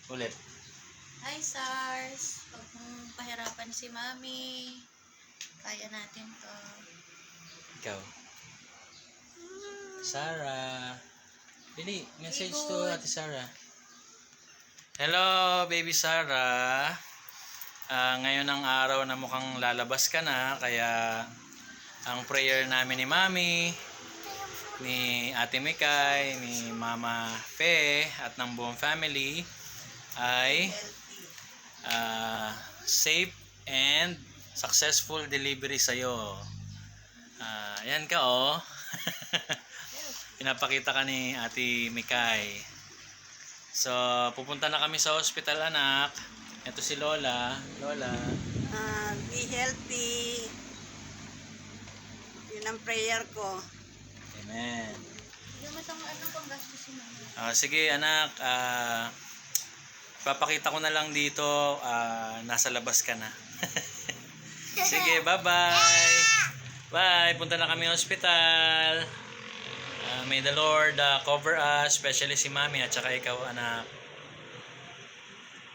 Ulit. Hi, SARS. Huwag mong pahirapan si Mami. Kaya natin to. Ikaw. Sarah. Pili, message to Ate Sarah. Hello, baby Sarah. Ngayon ang araw na mukhang lalabas ka na, kaya ang prayer namin ni Mami, ni Ate Mikay, ni Mama Fe, at ng buong family ay safe and successful delivery sa'yo. Yan ka oh. Pinapakita ka ni Ate Mikay. So, pupunta na kami sa hospital, anak. Ito si Lola. Lola. Be healthy. Yun ang prayer ko. Amen. Yung matang pang gastos si Mami. Sige anak, papakita ko na lang dito, nasa labas ka na. Sige, bye-bye. Bye, punta na kami hospital. May the Lord cover us, especially si Mami at saka ikaw anak.